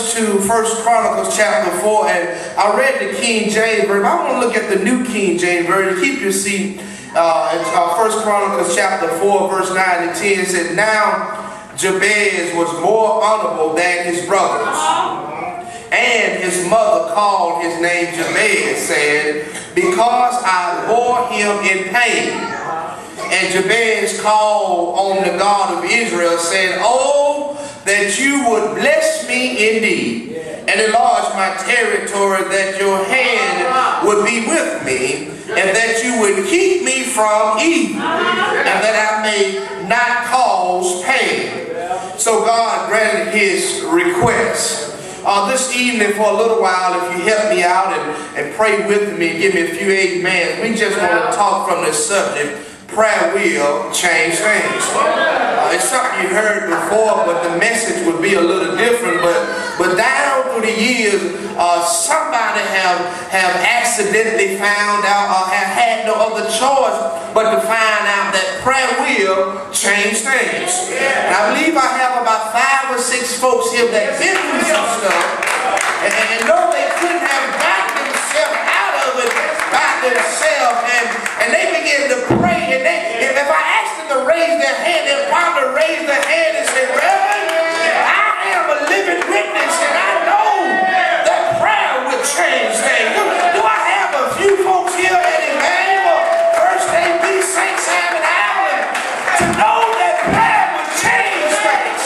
us to 1 Chronicles chapter 4, and I read the King James Version. I want to look at the New King James Version. Keep your seat. 1 Chronicles chapter 4, verse 9 and 10, it said, "Now Jabez was more honorable than his brothers, and his mother called his name Jabez, saying, Because I bore him in pain. And Jabez called on the God of Israel, saying, Oh, that you would bless me indeed, and enlarge my territory, that your hand would be with me, and that you would keep me from evil, and that I may not cause pain." So God granted his request. This evening, for a little while, if you help me out and pray with me, give me a few amens, we just want to talk from this subject. Prayer will change things. It's something you heard before, but the message would be a little different. But down through the years, somebody have accidentally found out or have had no other choice but to find out that prayer will change things. And I believe I have about 5 or 6 folks here that been through some stuff and know they couldn't have gotten themselves out of it by themselves, and they begin to pray. And if I asked them to raise their hand, they'll probably raise their hand and say, "Reverend, I am a living witness, and I know that prayer will change things." Do I have a few folks here at Emmanuel, First A.B. St. Simon Island, to know that prayer will change things?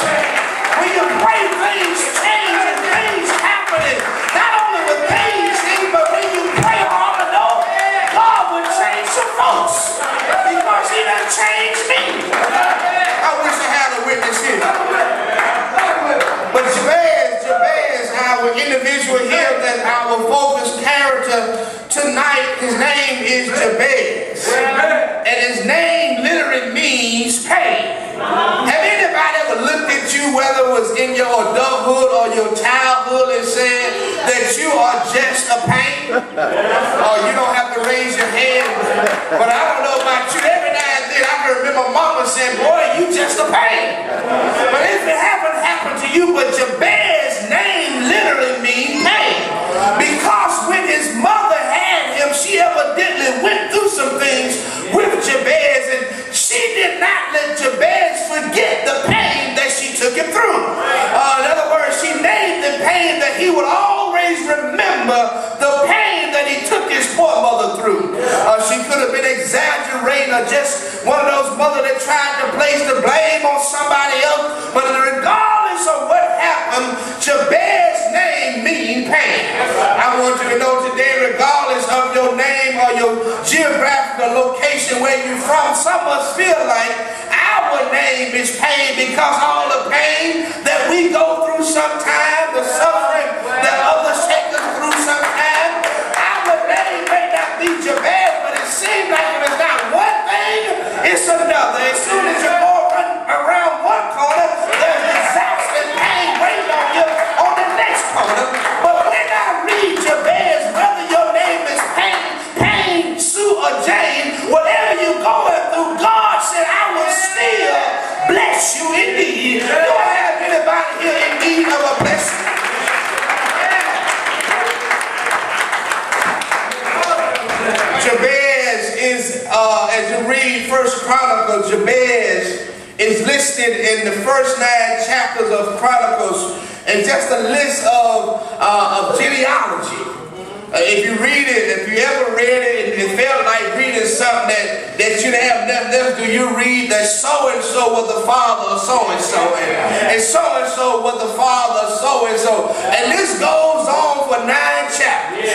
When you pray, things change and things happening. Not only with things, but when you pray hard enough, God will change some folks. Because he done changed me. I wish I had a witness here. But Jabez, our individual here, that our focus character tonight, his name is Jabez. And his name literally means pain. Have anybody ever looked at you, whether it was in your adulthood or your childhood, and said that you are just a pain? Or you don't have to raise your hand. But I don't know about you. Every now and then I can remember mama saying, "Boy, you just a pain." But if it haven't happened to you, but Jabez's name literally means pain. Because when his mother had him, she evidently went through some things with Jabez, and she did not let Jabez forget the pain that she took him through. In other words, she named the pain that he would always remember, the pain that he took his poor mother through. She could have been exaggerating, or just one of those mothers that tried to place the blame on somebody else. But regardless of what happened, Jabez's name means pain. I want you to know today, regardless of your name or your geographical location where you're from, some of us feel like our name is pain, because all the pain that we go through sometimes, the suffering that others take us through sometimes, our name may not be Jabez, but it seems like if it's not one thing, it's another. As soon as you go around one corner, there's disaster and pain waiting on you on the next corner. But when I read Jabez, whether your name is Pain, Sue, or Jane, whatever you're going through, God said, "I will still bless you indeed." Do I have anybody here in need of a blessing? Jabez is, as you read 1 Chronicles, Jabez is listed in the first 9 chapters of Chronicles, and just a list of genealogy. If you read it, if you ever read it, it felt like reading something that you didn't have nothing else to do. You read that so-and-so was the father of so-and-so, and so-and-so was the father of so-and-so. And this goes on for 9 chapters.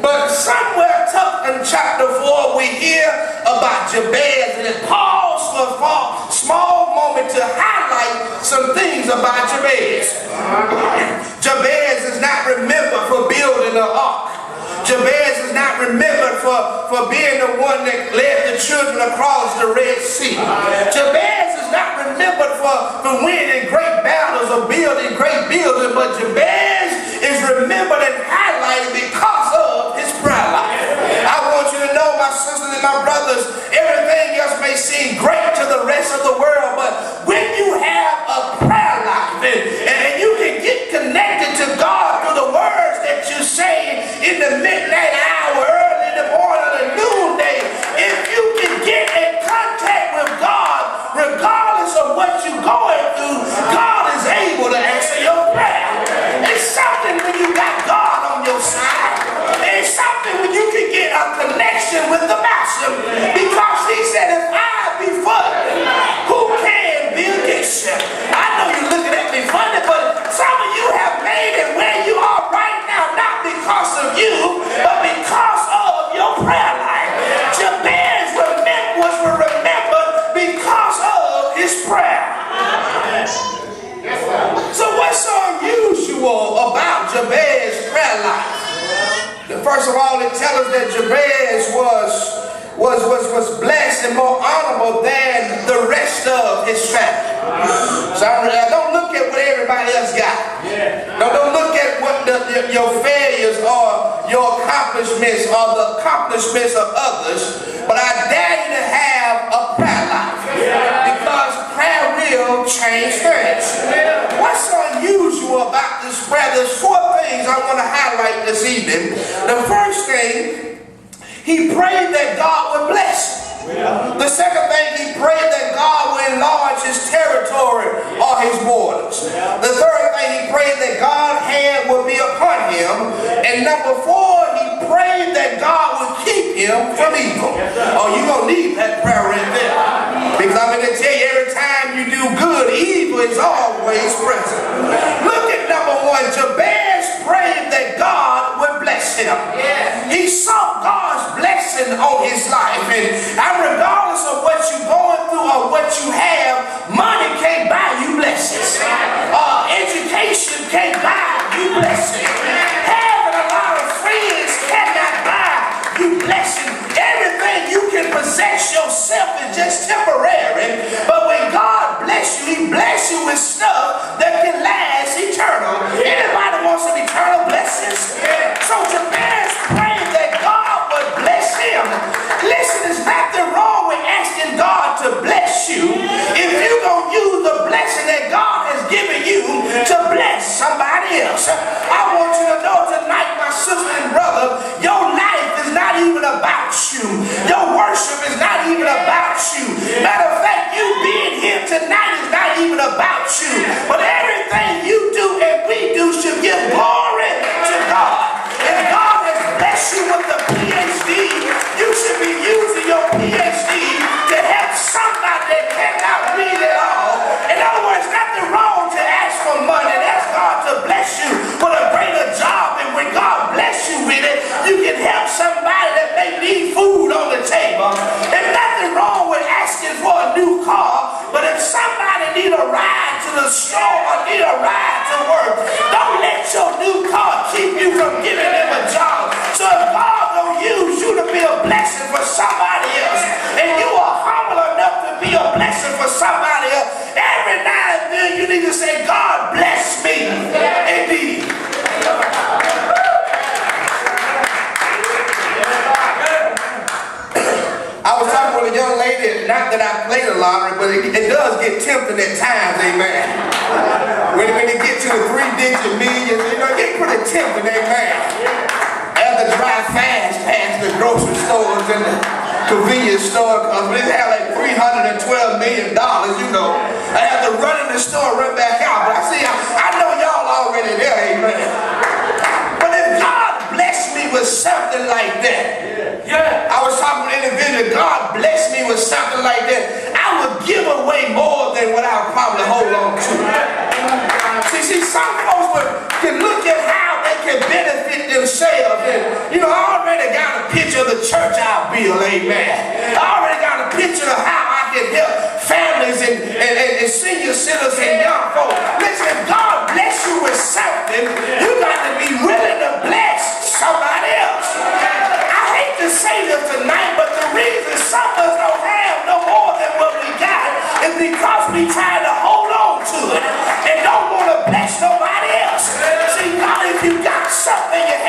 But somewhere tucked in chapter 4, we hear about Jabez, and it paused for a small moment to highlight some things about Jabez. Jabez is not remembered for building an ark. Jabez is not remembered for being the one that led the children across the Red Sea. Jabez is not remembered for winning great battles or building great buildings, but Jabez is remembered and highlighted because of his prayer life. I want you to know, my sisters and my brothers, everything else may seem great to the rest of the world, but when you have a prayer life and you can get connected to First of all, it tells us that Jabez was blessed and more honorable than the rest of his family. So don't look at what everybody else got. Don't look at what your failures or your accomplishments or the accomplishments of others. But I dare you to have a prayer life. Because prayer will change things. What's unusual about this prayer? There's four things I want to highlight this evening. The first thing, he prayed that God would bless him. The second thing, he prayed that God would enlarge his territory or his borders. The third thing, he prayed that God's hand would be upon him. And number four, he prayed that God would keep him from evil. Oh, you're going to need that prayer right there. Because I'm going to tell you, every time you do good, evil is always present. Look at number one. Jabez prayed that God would bless him. He sought God's blessing on his life. And regardless of what you're going through or what you have, money can't buy you blessings. Education can't buy you blessings. Having a lot of friends cannot buy you blessings. Everything you can possess yourself is just temporary. But when God bless you, he bless you with stuff that can last eternal. Anybody wants some eternal blessings? So Jabez prayed that God would bless him. Listen, there's nothing wrong with asking God to bless you if you're going to use the blessing that God has given you to bless somebody else. I want you to know tonight, my sister and brother, your life is not even about you. Your worship is not even about you. Matter of fact, you being here tonight is not even about you. But everything you do and we do should give glory to God. If God has blessed you with a PhD, you should be using your PhD to help somebody that cannot read at all. In other words, nothing wrong to ask for money and ask God to bless you with a greater job. And when God bless you with it, you can help somebody that may need food on the table. There's nothing wrong with asking for a new car, but if somebody need a ride to the store or need a ride to work, don't let your new car keep you from giving them a job. So if God don't use you to be a blessing for somebody else, and you are humble enough to be a blessing for somebody else, every now and then you need to say, God bless me indeed. I was talking with a young lady, not that I play the lottery, but it does get tempting at times, amen. When it gets to the 3-digit millions, it gets pretty tempting, amen. I have to drive fast past the grocery stores and the convenience store because we have like $312 million, you know. I have to run in the store, run back out. But I know y'all already there, amen. But if God blessed me with something like that, I was talking to an individual, God bless me with something like that, I would give away more than what I would probably hold on to. See, some folks can look at how they can benefit themselves. And, you know, I already got a picture of the church I'll build, amen. I already got a picture of how I can help families and senior citizens and young folks. Listen, if God bless you with something, you got to be willing to bless somebody else. To say this tonight, but the reason some of us don't have no more than what we got is because we try to hold on to it and don't want to bless nobody else. See, God, if you got something in your